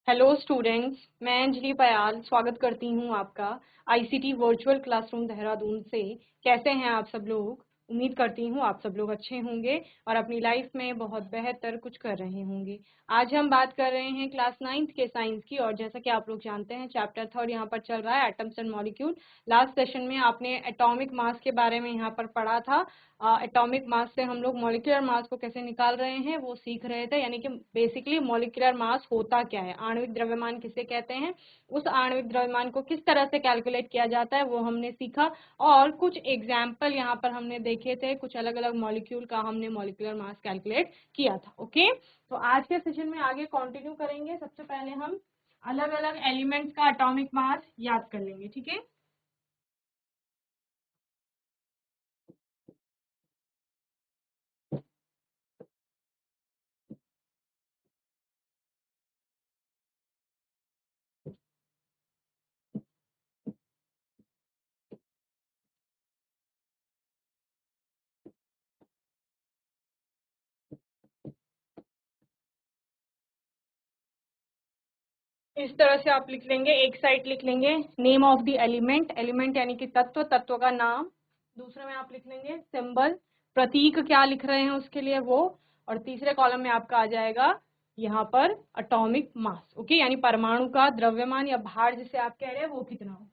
Hello students, मैं अंजलि पयाल स्वागत करती हूँ आपका आईसीटी वर्चुअल क्लासरूम देहरादून से। कैसे हैं आप सब लोग? उम्मीद करती हूँ आप सब लोग अच्छे होंगे और अपनी लाइफ में बहुत बेहतर कुछ कर रहे होंगे। आज हम बात कर रहे हैं क्लास 9th के साइंस की, और जैसा कि आप लोग जानते हैं चैप्टर 3 यहाँ पर चल रहा है, atoms and molecule. Last session में आपने एटॉमिक मास के बारे में यहाँ पर पढ़ा था। एटॉमिक मास से हम लोग मॉलिक्यूलर मास को कैसे निकाल रहे हैं वो सीख रहे थे, यानी कि बेसिकली मॉलिक्यूलर मास होता क्या है, आणविक द्रव्यमान किसे कहते हैं, उस आणविक द्रव्यमान को किस तरह से कैलकुलेट किया जाता है वो हमने सीखा। और कुछ एग्जाम्पल यहाँ पर हमने देखे थे, कुछ अलग अलग मॉलिक्यूल का हमने मॉलिक्यूलर मास कैलकुलेट किया था। ओके, तो आज के सेशन में आगे कंटिन्यू करेंगे। सबसे पहले हम अलग अलग एलिमेंट्स का एटॉमिक मास याद कर लेंगे, ठीक है। इस तरह से आप लिख लेंगे, एक साइड लिख लेंगे name of the element, element यानी कि तत्व, तत्व का नाम। दूसरे में आप लिख लेंगे सिंबल, प्रतीक क्या लिख रहे हैं उसके लिए वो। और तीसरे कॉलम में आपका आ जाएगा यहाँ पर एटॉमिक मास। ओके, यानी परमाणु का द्रव्यमान या भार जिसे आप कह रहे हैं वो कितना हो।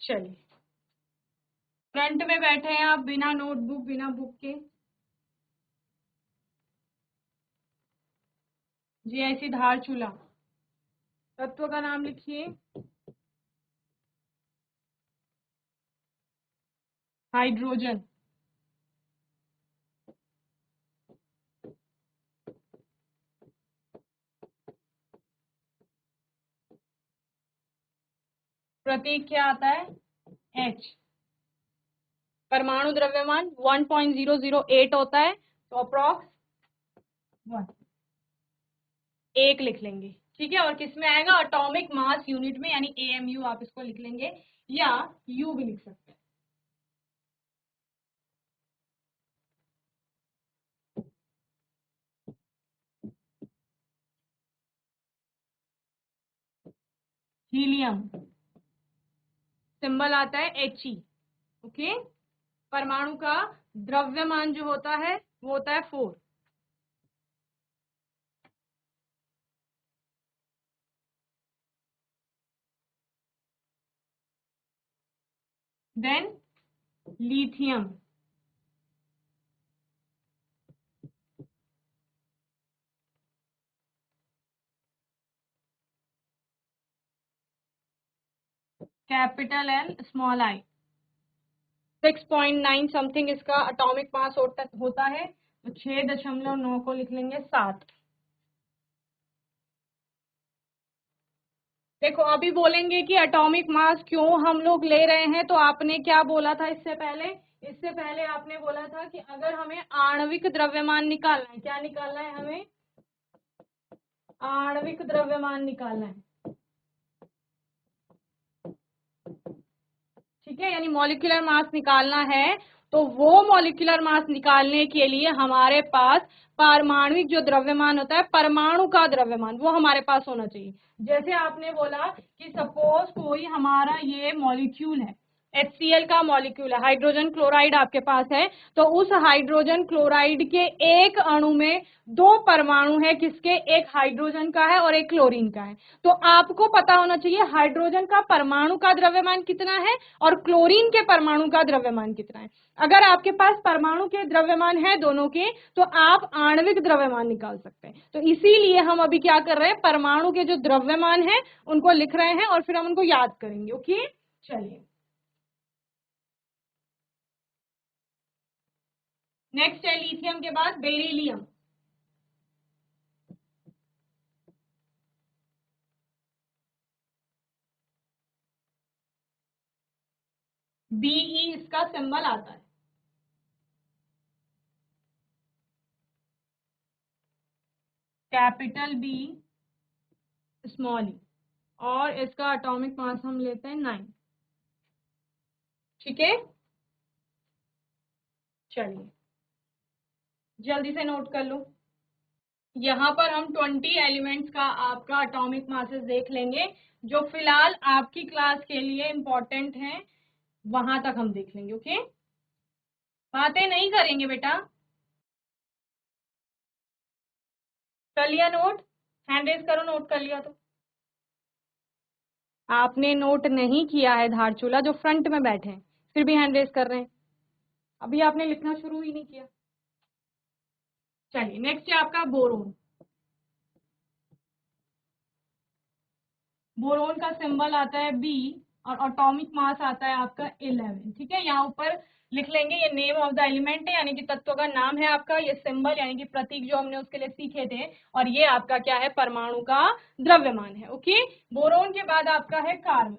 चलिए, फ्रंट में बैठे हैं आप बिना नोटबुक बिना बुक के। जी ऐसी धार चूल्हा, तत्व का नाम लिखिए हाइड्रोजन। प्रतीक क्या आता है? H। परमाणु द्रव्यमान 1.008 होता है, तो अप्रॉक्स 1 एक लिख लेंगे, ठीक है। और किस में आएगा? एटॉमिक मास यूनिट में, यानी एएमयू आप इसको लिख लेंगे, या यू भी लिख सकते हैं। हीलियम, सिंबल आता है He। ओके, परमाणु का द्रव्यमान जो होता है वो होता है 4। Then lithium, capital L small I. 6.9 something इसका एटॉमिक मास होता है, तो 6.9 को लिख लेंगे 7। देखो अभी बोलेंगे कि एटॉमिक मास क्यों हम लोग ले रहे हैं, तो आपने क्या बोला था इससे पहले? इससे पहले आपने बोला था कि अगर हमें आणविक द्रव्यमान निकालना है, क्या निकालना है हमें? आणविक द्रव्यमान निकालना है, ठीक है, यानी मॉलिक्यूलर मास निकालना है। तो वो मॉलिक्यूलर मास निकालने के लिए हमारे पास पारमाणविक जो द्रव्यमान होता है, परमाणु का द्रव्यमान, वो हमारे पास होना चाहिए। जैसे आपने बोला कि सपोज कोई हमारा ये मॉलिक्यूल है, HCl का मॉलिक्यूल है, हाइड्रोजन क्लोराइड आपके पास है, तो उस हाइड्रोजन क्लोराइड के एक अणु में दो परमाणु है, किसके? एक हाइड्रोजन का है और एक क्लोरीन का है। तो आपको पता होना चाहिए हाइड्रोजन का परमाणु का द्रव्यमान कितना है और क्लोरीन के परमाणु का द्रव्यमान कितना है। अगर आपके पास परमाणु के द्रव्यमान है दोनों के, तो आप आणविक द्रव्यमान निकाल सकते हैं। तो इसीलिए हम अभी क्या कर रहे हैं, परमाणु के जो द्रव्यमान है उनको लिख रहे हैं और फिर हम उनको याद करेंगे। ओके, चलिए नेक्स्ट है लिथियम के बाद बेरिलियम। BE इसका सिंबल आता है। कैपिटल B, स्मॉल ई, और इसका एटॉमिक मास हम लेते हैं 9। ठीक है, चलिए जल्दी से नोट कर लो। यहाँ पर हम 20 एलिमेंट्स का आपका एटॉमिक मासेस देख लेंगे, जो फिलहाल आपकी क्लास के लिए इंपॉर्टेंट हैं, वहां तक हम देख लेंगे। ओके, बातें नहीं करेंगे बेटा। कर लिया नोट? हैंड रेज करो, नोट कर लिया तो। आपने नोट नहीं किया है धारचूला, जो फ्रंट में बैठे हैं, फिर भी हैंड रेज कर रहे हैं। अभी आपने लिखना शुरू ही नहीं किया। चलिए नेक्स्ट है आपका बोरोन। बोरोन का सिंबल आता है B, और एटॉमिक मास आता है आपका 11। ठीक है, यहाँ ऊपर लिख लेंगे, ये नेम ऑफ द एलिमेंट है, यानी कि तत्व का नाम है आपका, ये सिंबल यानी कि प्रतीक जो हमने उसके लिए सीखे थे, और ये आपका क्या है, परमाणु का द्रव्यमान है। ओके, बोरोन के बाद आपका है कार्बन।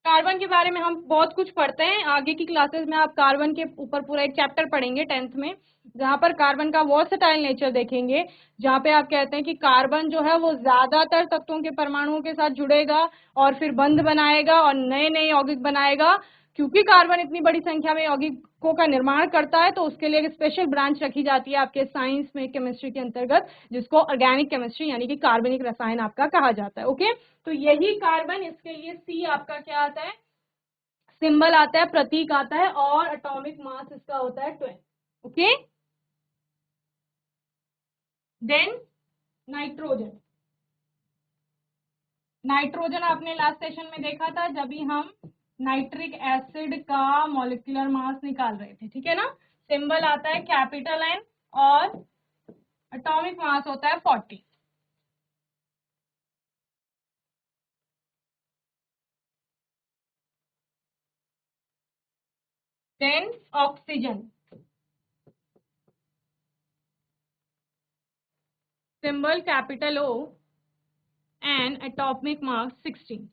कार्बन के बारे में हम बहुत कुछ पढ़ते हैं, आगे की क्लासेस में आप कार्बन के ऊपर पूरा एक चैप्टर पढ़ेंगे 10th में, जहाँ पर कार्बन का वर्सेटाइल नेचर देखेंगे, जहाँ पे आप कहते हैं कि कार्बन जो है वो ज्यादातर तत्वों के परमाणुओं के साथ जुड़ेगा और फिर बंध बनाएगा और नए नए यौगिक बनाएगा। क्योंकि कार्बन इतनी बड़ी संख्या में यौगिकों का निर्माण करता है, तो उसके लिए एक स्पेशल ब्रांच रखी जाती है आपके साइंस में, केमिस्ट्री के अंतर्गत, जिसको ऑर्गेनिक केमिस्ट्री यानी कि कार्बनिक रसायन आपका कहा जाता है। ओके, तो यही कार्बन, इसके लिए सी आपका क्या आता है, सिंबल आता है, प्रतीक आता है, और एटॉमिक मास इसका होता है 12। Okay, then nitrogen. नाइट्रोजन आपने लास्ट सेशन में देखा था, जब भी हम नाइट्रिक एसिड का मॉलिक्यूलर मास निकाल रहे थे। ठीक है ना, सिंबल आता है कैपिटल N, और एटॉमिक मास होता है 40। Then oxygen, symbol capital O and atomic mass 16।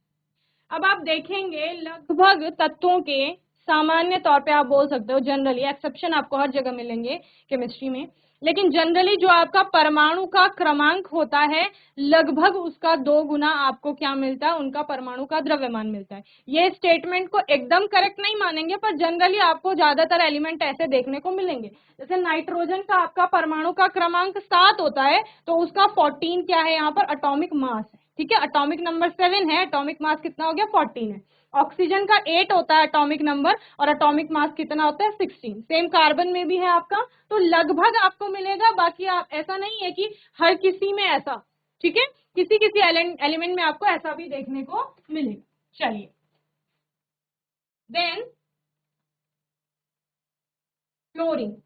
अब आप देखेंगे लगभग तत्वों के, सामान्य तौर पे आप बोल सकते हो, जनरली, एक्सेप्शन आपको हर जगह मिलेंगे केमिस्ट्री में, लेकिन जनरली जो आपका परमाणु का क्रमांक होता है, लगभग उसका 2 गुना आपको क्या मिलता है, उनका परमाणु का द्रव्यमान मिलता है। ये स्टेटमेंट को एकदम करेक्ट नहीं मानेंगे, पर जनरली आपको ज्यादातर एलिमेंट ऐसे देखने को मिलेंगे। जैसे नाइट्रोजन का आपका परमाणु का क्रमांक 7 होता है, तो उसका 14 क्या है, यहाँ पर एटॉमिक मास है। ठीक है, एटॉमिक नंबर 7 है, एटॉमिक मास कितना हो गया, 14 है। ऑक्सीजन का 8 होता है एटॉमिक नंबर, और एटॉमिक मास कितना होता है, 16। सेम कार्बन में भी है आपका, तो लगभग आपको मिलेगा। बाकी आप, ऐसा नहीं है कि हर किसी में ऐसा, ठीक है, किसी किसी एलिमेंट में आपको ऐसा भी देखने को मिलेगा। चलिए, देन क्लोरीन।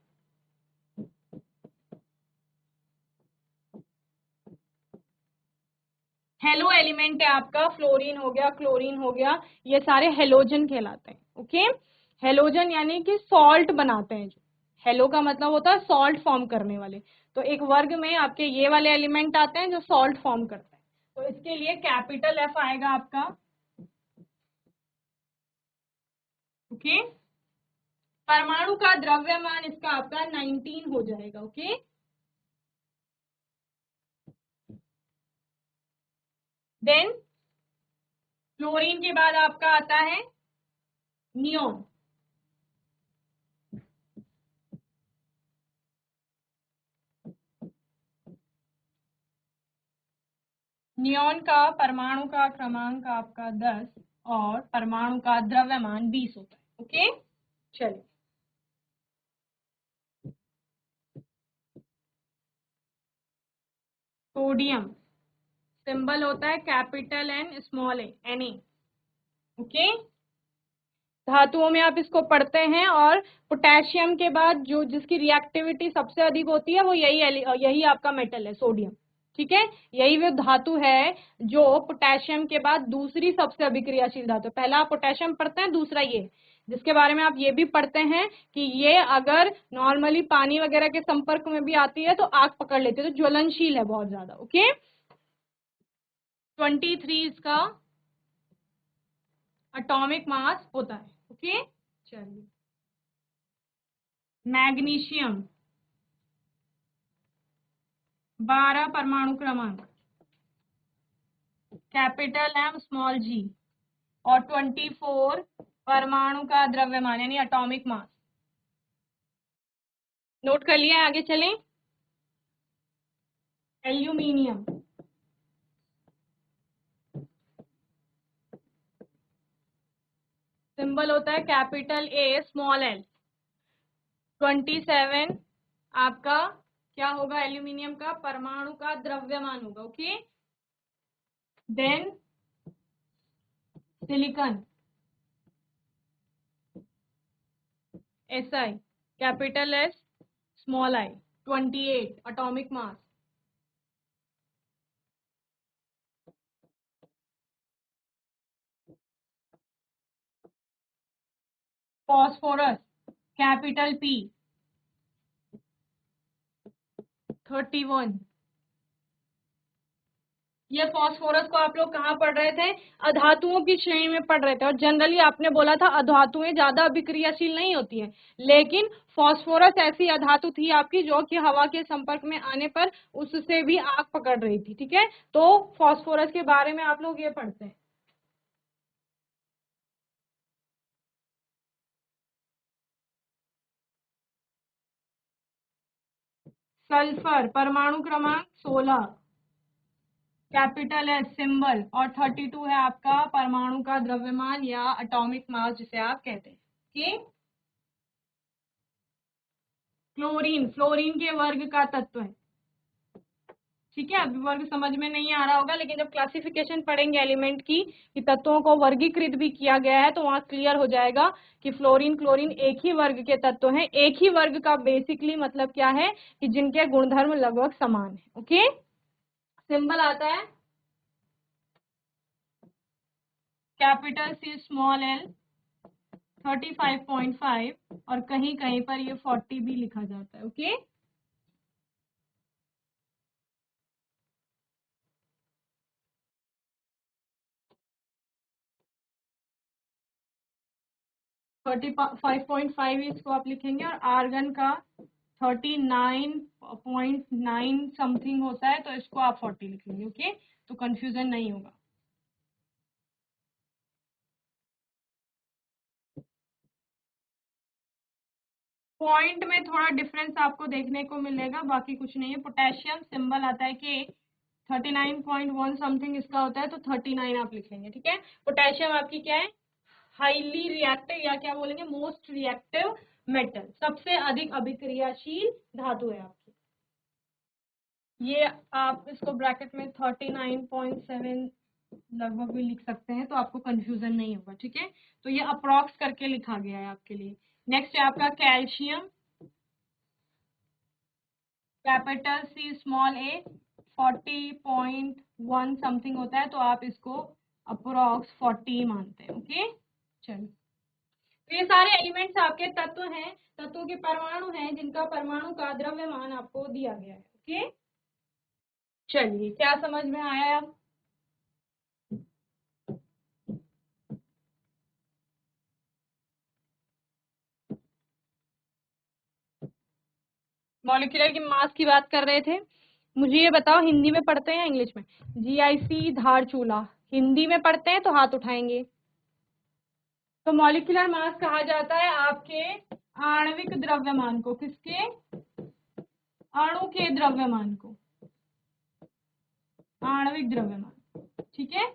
हेलो एलिमेंट है आपका, फ्लोरीन हो गया, क्लोरीन हो गया, ये सारे हेलोजन कहलाते हैं। ओके, हेलोजन यानी कि सॉल्ट बनाते हैं। जो हेलो का मतलब होता है सॉल्ट फॉर्म करने वाले, तो एक वर्ग में आपके ये वाले एलिमेंट आते हैं जो सॉल्ट फॉर्म करते हैं। तो इसके लिए कैपिटल F आएगा आपका। ओके, परमाणु का द्रव्यमान इसका आपका 19 हो जाएगा। ओके, देन क्लोरीन के बाद आपका आता है नियोन। नियोन का परमाणु का क्रमांक आपका 10, और परमाणु का द्रव्यमान 20 होता है। ओके, चलिए, सोडियम, सिंबल होता है capital N small a, Na। Okay, धातुओं में आप इसको पढ़ते हैं, और पोटेशियम के बाद जो जिसकी रिएक्टिविटी सबसे अधिक होती है, वो यही आपका मेटल है, सोडियम। ठीक है, यही वो धातु है जो पोटेशियम के बाद दूसरी सबसे अभिक्रियाशील धातु। पहला आप पोटेशियम पढ़ते हैं, दूसरा ये, जिसके बारे में आप ये भी पढ़ते हैं कि ये अगर नॉर्मली पानी वगैरह के संपर्क में भी आती है तो आग पकड़ लेती है, तो ज्वलनशील है बहुत ज्यादा। ओके, 23 इसका एटॉमिक मास होता है। ओके, चलिए। मैग्नीशियम 12 परमाणु क्रमांक, कैपिटल एम स्मॉल जी, और 24 परमाणु का द्रव्यमान यानी एटॉमिक मास। नोट कर लिया, आगे चलें। एल्यूमिनियम सिंबल होता है कैपिटल ए स्मॉल एल। 27 आपका क्या होगा, एल्यूमिनियम का परमाणु का द्रव्यमान होगा। Okay, then silicon SI capital S small I, 28 atomic mass. Phosphorus capital P 31। ये फॉस्फोरस को आप लोग कहाँ पढ़ रहे थे, अधातुओं की श्रेणी में पढ़ रहे थे, और जनरली आपने बोला था अधातुएं ज्यादा अभिक्रियाशील नहीं होती हैं, लेकिन फॉस्फोरस ऐसी अधातु थी आपकी जो कि हवा के संपर्क में आने पर उससे भी आग पकड़ रही थी। ठीक है, तो फॉस्फोरस के बारे में आप लोग ये पढ़ते हैं। सल्फर परमाणु क्रमांक 16, कैपिटल एस सिंबल, और 32 है आपका परमाणु का द्रव्यमान या एटॉमिक मास जिसे आप कहते हैं। कि क्लोरीन फ्लोरीन के वर्ग का तत्व है। ठीक है, अभी वर्ग समझ में नहीं आ रहा होगा, लेकिन जब क्लासिफिकेशन पढ़ेंगे एलिमेंट की कि तत्वों को वर्गीकृत भी किया गया है, तो वहां क्लियर हो जाएगा कि फ्लोरीन क्लोरीन एक ही वर्ग के तत्व हैं। एक ही वर्ग का बेसिकली मतलब क्या है कि जिनके गुणधर्म लगभग समान है। ओके, सिंबल आता है कैपिटल सी स्मॉल एल 35.5, और कहीं कहीं पर ये 40 भी लिखा जाता है। ओके, 35.5 इसको आप लिखेंगे, और आर्गन का 39.9 समथिंग होता है, तो इसको आप 40 लिखेंगे। ओके, तो कंफ्यूजन नहीं होगा। पॉइंट में थोड़ा डिफरेंस आपको देखने को मिलेगा, बाकी कुछ नहीं है। पोटेशियम सिंबल आता है कि 39.1 समथिंग इसका होता है, तो 39 आप लिखेंगे। ठीक है, पोटेशियम आपकी क्या है, हाईली रिएक्टिव, या क्या बोलेंगे मोस्ट रिएक्टिव मेटल, सबसे अधिक अभिक्रियाशील धातु है आपकी। ये आप इसको ब्रैकेट में 39.7 लगभग भी लिख सकते हैं, तो आपको कंफ्यूजन नहीं होगा। ठीक है, तो ये अप्रॉक्स करके लिखा गया है आपके लिए। नेक्स्ट है आपका कैल्शियम, कैपिटल सी स्मॉल ए 40.1 समथिंग होता है, तो आप इसको अप्रॉक्स 40 मानते हैं। ओके, चलिए। तो ये सारे एलिमेंट्स आपके तत्व हैं, तत्वों के परमाणु हैं जिनका परमाणु का द्रव्यमान आपको दिया गया है। ओके, चलिए, क्या समझ में आया अब? मॉलिक्यूलर की मास की बात कर रहे थे, मुझे ये बताओ हिंदी में पढ़ते हैं या इंग्लिश में? GIC धारचूला हिंदी में पढ़ते हैं तो हाथ उठाएंगे। तो मॉलिक्यूलर मास कहा जाता है आपके आणविक द्रव्यमान को, किसके, अणु के द्रव्यमान को, आणविक द्रव्यमान। ठीक है,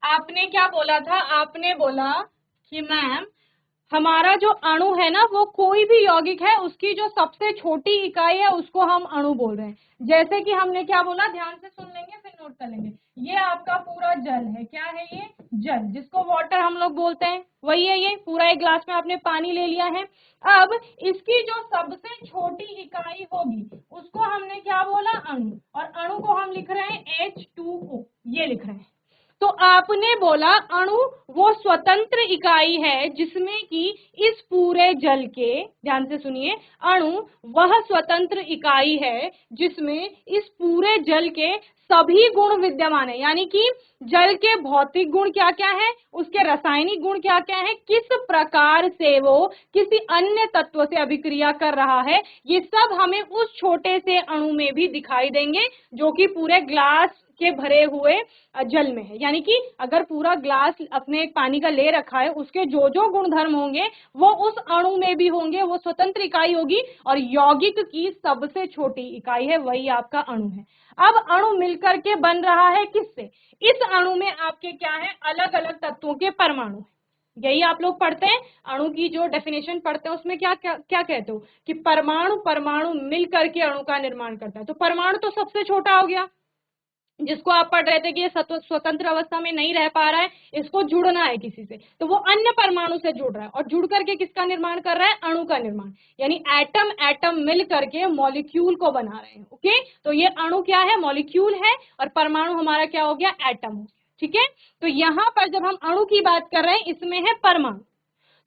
आपने क्या बोला था, आपने बोला कि मैम हमारा जो अणु है ना, वो कोई भी यौगिक है उसकी जो सबसे छोटी इकाई है उसको हम अणु बोल रहे हैं। जैसे कि हमने क्या बोला, ध्यान से सुन लेंगे फिर नोट कर लेंगे। ये आपका पूरा जल है, क्या है ये, जल, जिसको वाटर हम लोग बोलते हैं, वही है ये। पूरा एक ग्लास में आपने पानी ले लिया है। अब इसकी जो सबसे छोटी इकाई होगी उसको हमने क्या बोला, अणु, और अणु को हम लिख रहे हैं H2O, ये लिख रहे हैं। तो आपने बोला अणु वो स्वतंत्र इकाई है जिसमें कि इस पूरे जल के, ध्यान से सुनिए, अणु वह स्वतंत्र इकाई है जिसमें इस पूरे जल के सभी गुण विद्यमान है। यानी कि जल के भौतिक गुण क्या क्या है, उसके रासायनिक गुण क्या क्या है, किस प्रकार से वो किसी अन्य तत्व से अभिक्रिया कर रहा है, ये सब हमें उस छोटे से अणु में भी दिखाई देंगे जो कि पूरे ग्लास के भरे हुए जल में है। यानी कि अगर पूरा ग्लास अपने पानी का ले रखा है, उसके जो जो गुणधर्म होंगे वो उस अणु में भी होंगे, वो स्वतंत्र इकाई होगी और यौगिक की सबसे छोटी इकाई है, वही आपका अणु है। अब अणु मिलकर के बन रहा है किससे? इस अणु में आपके क्या है, अलग अलग तत्वों के परमाणु। यही आप लोग पढ़ते हैं, अणु की जो डेफिनेशन पढ़ते हैं उसमें क्या क्या क्या कहते हो कि परमाणु परमाणु मिलकर के अणु का निर्माण करता है। तो परमाणु तो सबसे छोटा हो गया, जिसको आप पढ़ रहे थे कि ये स्वतंत्र अवस्था में नहीं रह पा रहा है, इसको जुड़ना है किसी से, तो वो अन्य परमाणु से जुड़ रहा है और जुड़ करके किसका निर्माण कर रहा है, अणु का निर्माण। यानी एटम एटम मिल करके मॉलिक्यूल को बना रहे हैं। ओके, तो ये अणु क्या है, मॉलिक्यूल है, और परमाणु हमारा क्या हो गया, एटम हो गया। ठीक है, तो यहाँ पर जब हम अणु की बात कर रहे हैं, इसमें है परमाणु।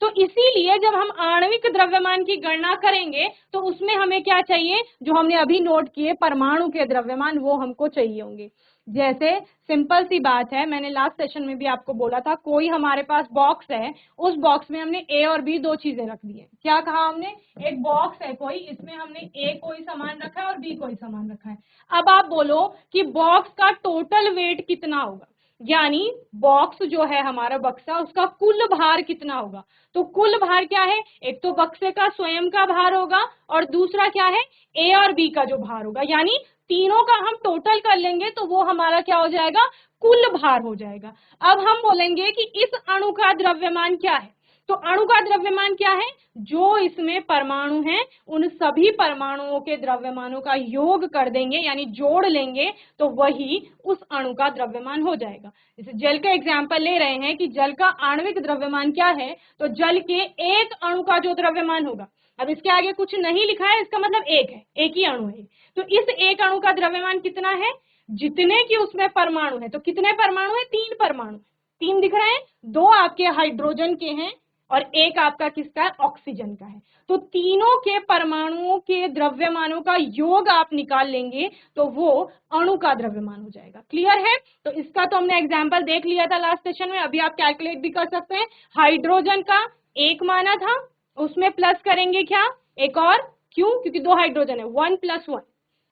तो इसीलिए जब हम आणविक द्रव्यमान की गणना करेंगे तो उसमें हमें क्या चाहिए, जो हमने अभी नोट किए परमाणु के द्रव्यमान, वो हमको चाहिए होंगे। जैसे सिंपल सी बात है, मैंने लास्ट सेशन में भी आपको बोला था, कोई हमारे पास बॉक्स है, उस बॉक्स में हमने ए और बी दो चीजें रख दी है। क्या कहा हमने, एक बॉक्स है कोई, इसमें हमने ए कोई सामान रखा है और बी कोई सामान रखा है। अब आप बोलो कि बॉक्स का टोटल वेट कितना होगा, यानी बॉक्स जो है हमारा बक्सा, उसका कुल भार कितना होगा। तो कुल भार क्या है, एक तो बक्से का स्वयं का भार होगा और दूसरा क्या है, ए और बी का जो भार होगा। यानी तीनों का हम टोटल कर लेंगे तो वो हमारा क्या हो जाएगा, कुल भार हो जाएगा। अब हम बोलेंगे कि इस अणु का द्रव्यमान क्या है। तो अणु का द्रव्यमान क्या है, जो इसमें परमाणु हैं उन सभी परमाणुओं के द्रव्यमानों का योग कर देंगे, यानी जोड़ लेंगे, तो वही उस अणु का द्रव्यमान हो जाएगा। जैसे जल का एग्जांपल ले रहे हैं कि जल का आणविक द्रव्यमान क्या है, तो जल के एक अणु का जो द्रव्यमान होगा, अब इसके आगे कुछ नहीं लिखा है, इसका मतलब एक है, एक ही अणु है, तो इस एक अणु का द्रव्यमान कितना है, जितने की उसमें परमाणु है। तो कितने परमाणु है, तीन परमाणु, तीन दिख रहे हैं, दो आपके हाइड्रोजन के हैं और एक आपका किसका है, ऑक्सीजन का है। तो तीनों के परमाणुओं के द्रव्यमानों का योग आप निकाल लेंगे तो वो अणु का द्रव्यमान हो जाएगा। क्लियर है, तो इसका तो हमने एग्जांपल देख लिया था लास्ट सेशन में, अभी आप कैलकुलेट भी कर सकते हैं। हाइड्रोजन का एक माना था, उसमें प्लस करेंगे क्या, एक और, क्यों, क्योंकि दो हाइड्रोजन है, 1 + 1,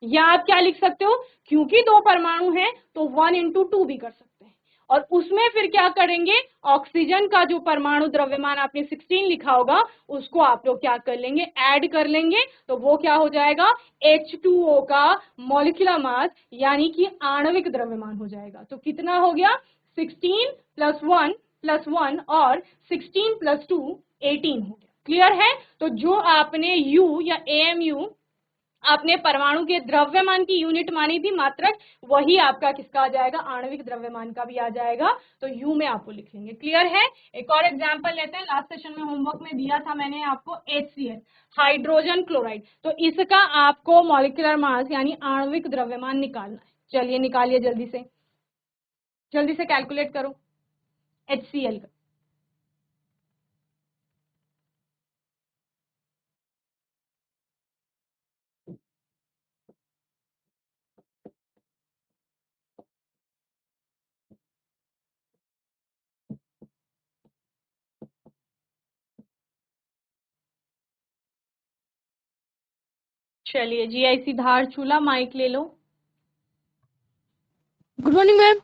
या आप क्या लिख सकते हो, क्योंकि दो परमाणु है तो 1 × 2 भी कर सकते हैं। और उसमें फिर क्या करेंगे, ऑक्सीजन का जो परमाणु द्रव्यमान आपने 16 लिखा होगा, उसको आप लोग क्या कर लेंगे, ऐड कर लेंगे, तो वो क्या हो जाएगा, H2O का मॉलिक्यूलर मास, यानी कि आणविक द्रव्यमान हो जाएगा। तो कितना हो गया, 16 + 1 + 1 और 16 + 2 18 हो गया। क्लियर है, तो जो आपने U या AMU आपने परमाणु के द्रव्यमान की यूनिट मानी थी मात्रक, वही आपका किसका आ जाएगा, आणविक द्रव्यमान का भी आ जाएगा, तो यू में आपको लिख लेंगे। क्लियर है, एक और एग्जांपल लेते हैं, लास्ट सेशन में होमवर्क में दिया था मैंने आपको HCl, हाइड्रोजन क्लोराइड, तो इसका आपको मॉलिक्यूलर मास यानी आणविक द्रव्यमान निकालना है। चलिए निकालिए, जल्दी से कैलकुलेट करो HCl का। चलिए GIC धारचूला, माइक ले लो। Good morning ma'am.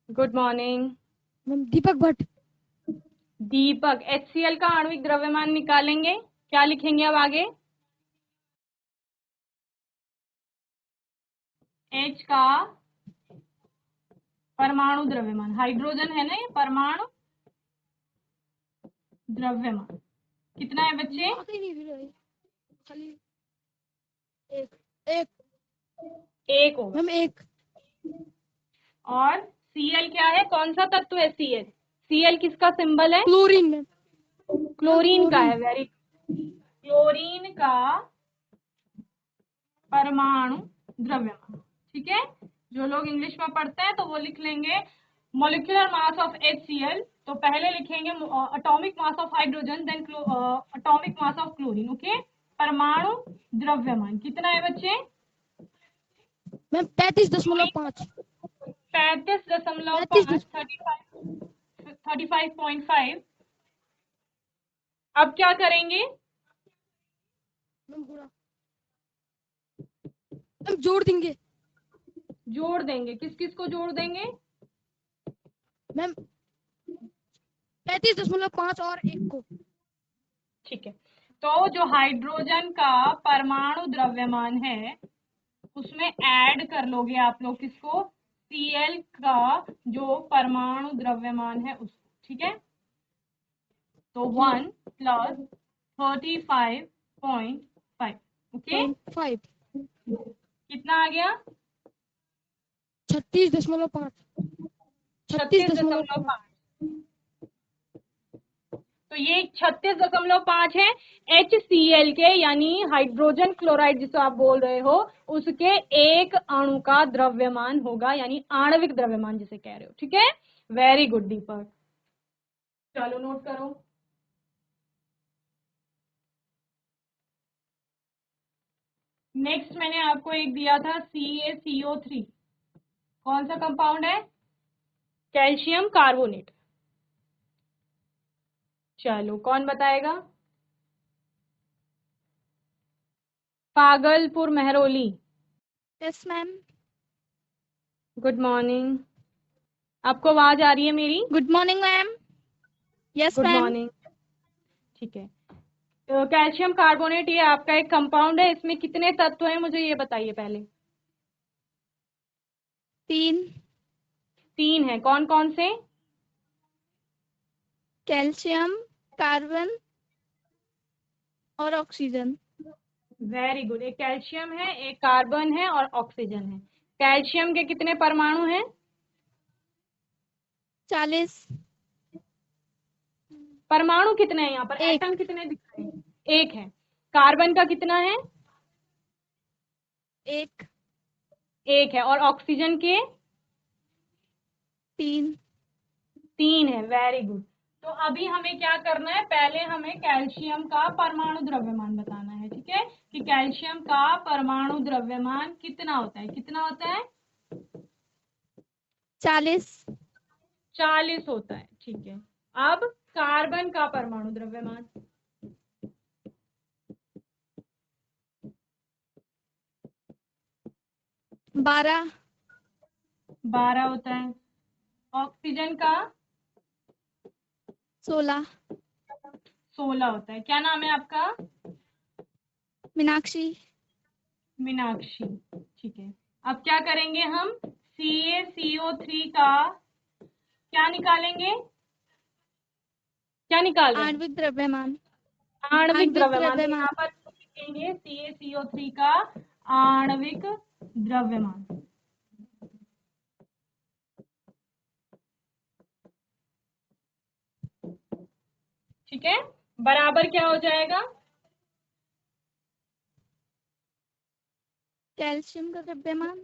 Good morning ma'am Deepak Bhatt. Deepak, HCl का आणविक द्रव्यमान निकालेंगे, क्या लिखेंगे अब आगे, H का परमाणु द्रव्यमान, हाइड्रोजन है ना ये, परमाणु द्रव्यमान कितना है बच्चे, खाली एक एक एक होगा मैम, एक। और Cl क्या है, कौन सा तत्व है Cl किसका सिंबल है, क्लोरीन मैम, क्लोरीन का है, वेरी, क्लोरीन का परमाणु द्रव्यमान। ठीक है, जो लोग इंग्लिश में पढ़ते हैं तो वो लिख लेंगे मोलिकुलर मास ऑफ HCl। तो पहले लिखेंगे atomic mass of hydrogen, then atomic mass of chlorine. Okay, परमाणु द्रव्यमान कितना है बच्चे? मैम 33.5। 35.5, 35.5। अब क्या करेंगे? मैम पूरा मैम जोड़ देंगे। जोड़ देंगे, किस किस को जोड़ देंगे? मैम 35.5 और 1 को। ठीक है, तो जो हाइड्रोजन का परमाणु द्रव्यमान है उसमें ऐड कर लोगे आप लोग किसको? Cl का जो परमाणु द्रव्यमान है उसको। ठीक है, तो 1 प्लस 35.5। ओके, 5 कितना आ गया? 36.5। 36.5। तो ये 36.5 है HCl के, यानी हाइड्रोजन क्लोराइड जिसे आप बोल रहे हो, उसके एक अणु का द्रव्यमान होगा, यानी आणविक द्रव्यमान जिसे कह रहे हो। ठीक है, वेरी गुड दीपक, चलो नोट करो। नेक्स्ट मैंने आपको एक दिया था CaCO3, कौन सा कंपाउंड है? Calcium carbonate. चलो कौन बताएगा? Pagalpur Mehrauli. Yes ma'am. Good morning, आपको आवाज आ रही है मेरी? Good morning ma'am. Yes good ma'am. Morning. ठीक है, तो कैल्शियम कार्बोनेट ये आपका एक कंपाउंड है, इसमें कितने तत्व हैं मुझे ये बताइए पहले। 3 तीन है, कौन कौन से? कैल्शियम, कार्बन और ऑक्सीजन। वेरी गुड, एक कैल्शियम है, एक कार्बन है और ऑक्सीजन है। कैल्शियम के कितने परमाणु हैं? 40। परमाणु कितने हैं यहाँ पर? एक। एटम कितने दिख रहे हैं? एक है। कार्बन का कितना है? एक। एक है। और ऑक्सीजन के? 3। तीन है। Very good. तो अभी हमें क्या करना है, पहले हमें कैल्शियम का परमाणु द्रव्यमान बताना है। ठीक है, कि कैल्शियम का परमाणु द्रव्यमान कितना होता है? कितना होता है? 40। 40 होता है। ठीक है, अब कार्बन का परमाणु द्रव्यमान? 12। 12 होता है। ऑक्सीजन का? 16। 16 होता है। क्या नाम है आपका? मीनाक्षी। मीनाक्षी। ठीक है, अब क्या करेंगे हम? CaCO3 का क्या निकालेंगे? क्या निकाल रहे हैं? आणविक द्रव्यमान। आणविक द्रव्यमान। तो द्रव्यमान। यहाँ पर लिखेंगे CaCO3 का आणविक द्रव्यमान। ठीक है, बराबर क्या हो जाएगा? कैल्शियम का द्रव्यमान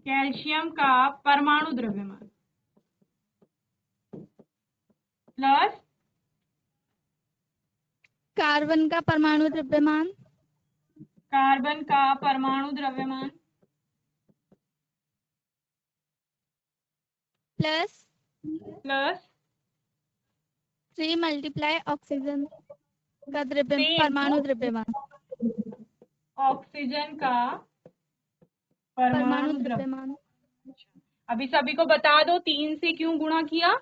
कैल्शियम का परमाणु द्रव्यमान प्लस कार्बन का परमाणु द्रव्यमान कार्बन का परमाणु द्रव्यमान प्लस प्लस 3 मल्टीप्लाई ऑक्सीजन का परमाणु इंटू द्रव्यमान। ऑक्सीजन का परमाणु परमाणु द्रव्यमान। अभी सभी को बता दो 3 से क्यों गुणा किया?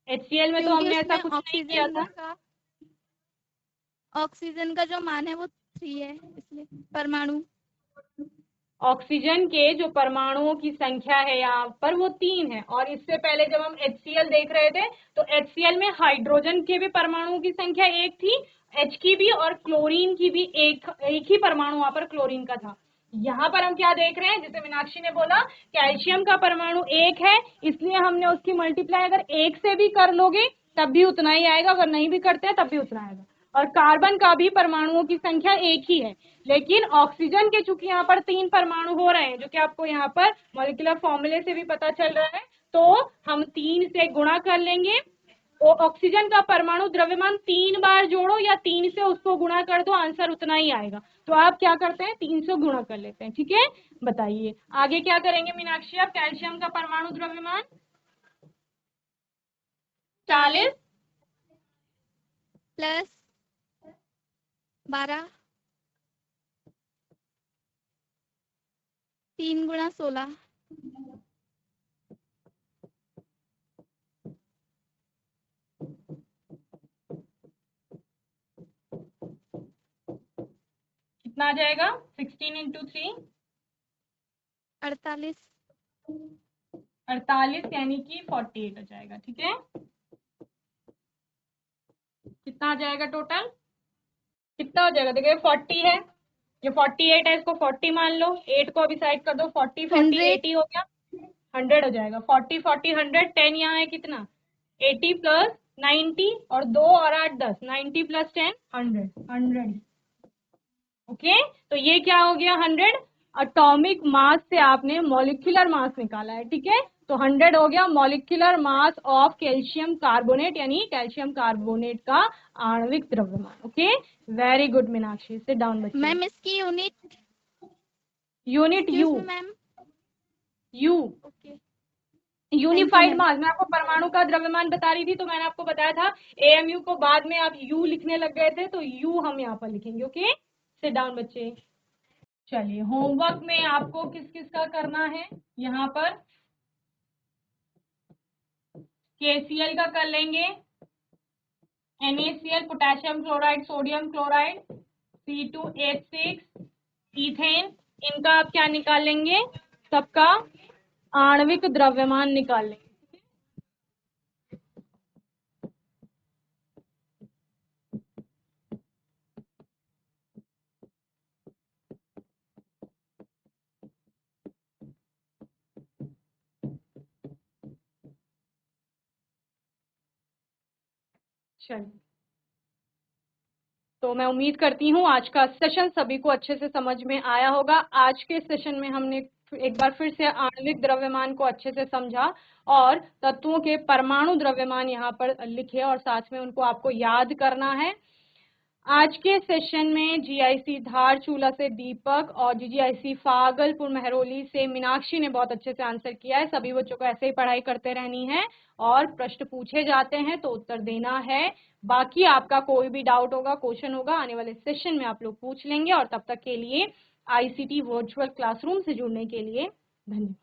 HCl में तो क्योंकि हमने ऐसा उसमें कुछ नहीं किया था। ऑक्सीजन का जो मान है वो 3 है, इसलिए परमाणु। ऑक्सीजन के जो परमाणुओं की संख्या है यहाँ पर वो 3 है, और इससे पहले जब हम HCl देख रहे थे तो HCl में हाइड्रोजन के भी परमाणुओं की संख्या 1 थी, H की भी, और क्लोरीन की भी एक ही परमाणु वहां पर क्लोरीन का था। यहाँ पर हम क्या देख रहे हैं, जैसे मीनाक्षी ने बोला कैल्शियम का परमाणु 1 है, इसलिए हमने उसकी मल्टीप्लाई अगर 1 से भी कर लोगे तब भी उतना ही आएगा, अगर नहीं भी करते हैं तब भी उतना आएगा। और कार्बन का भी परमाणुओं की संख्या एक ही है, लेकिन ऑक्सीजन के चूंकि यहाँ पर 3 परमाणु हो रहे हैं, जो कि आपको यहाँ पर मॉलिक्यूलर फॉर्मूले से भी पता चल रहा है, तो हम 3 से गुणा कर लेंगे। ऑक्सीजन का परमाणु द्रव्यमान 3 बार जोड़ो या 3 से उसको गुणा कर दो, आंसर उतना ही आएगा। तो आप क्या करते हैं, 3 से गुणा कर लेते हैं। ठीक है, बताइए आगे क्या करेंगे मीनाक्षी? आप कैल्शियम का परमाणु द्रव्यमान 40 प्लस 12 3 गुणा 16 कितना आ जाएगा? 16 इंटू 3 48 48 यानी कि 48 आ जाएगा। ठीक है, कितना आ जाएगा टोटल? कितना हो जाएगा? देखिए 40 है, ये 48 है, इसको 40 मान लो, 8 को अभी साइड कर दो, 40 40 80 हो गया, 100 हो जाएगा। 40 40 100, 10 यहाँ है कितना? 80 प्लस 90 और 2 और 8 10, 90 प्लस 10 100। ओके, तो ये क्या हो गया? 100 एटॉमिक मास से आपने मॉलिक्यूलर मास निकाला है। ठीक है, तो 100 हो गया molecular mass of calcium carbonate, यानी कैल्शियम कार्बोनेट का आणविक द्रव्यमान। Okay, very good Meenakshi, sit down बच्चे। मैम इसकी unit U, ma'am. U okay, unified ma'am. Mass. मैं आपको परमाणु का द्रव्यमान बता रही थी, तो मैंने आपको बताया था एएमयू को बाद में आप यू लिखने लग गए थे, तो यू हम यहाँ पर लिखेंगे। ओके, सिट डाउन बच्चे। चलिए, होमवर्क में आपको किस किस का करना है? यहाँ पर KCl का कर लेंगे, NaCl potassium chloride sodium chloride, C2H6 ethane, इनका आप क्या निकाल लेंगे? सबका आणविक द्रव्यमान निकाल लेंगे। चलिए, तो मैं उम्मीद करती हूँ आज का सेशन सभी को अच्छे से समझ में आया होगा। आज के सेशन में हमने एक बार फिर से आणविक द्रव्यमान को अच्छे से समझा और तत्वों के परमाणु द्रव्यमान यहाँ पर लिखे और साथ में उनको आपको याद करना है। आज के सेशन में GIC धारचूला से दीपक और GGIC फागलपुर महरौली से मीनाक्षी ने बहुत अच्छे से आंसर किया है। सभी बच्चों को ऐसे ही पढ़ाई करते रहनी है और प्रश्न पूछे जाते हैं तो उत्तर देना है। बाकी आपका कोई भी डाउट होगा, क्वेश्चन होगा, आने वाले सेशन में आप लोग पूछ लेंगे। और तब तक के लिए ICT वर्चुअल क्लासरूम से जुड़ने के लिए धन्यवाद।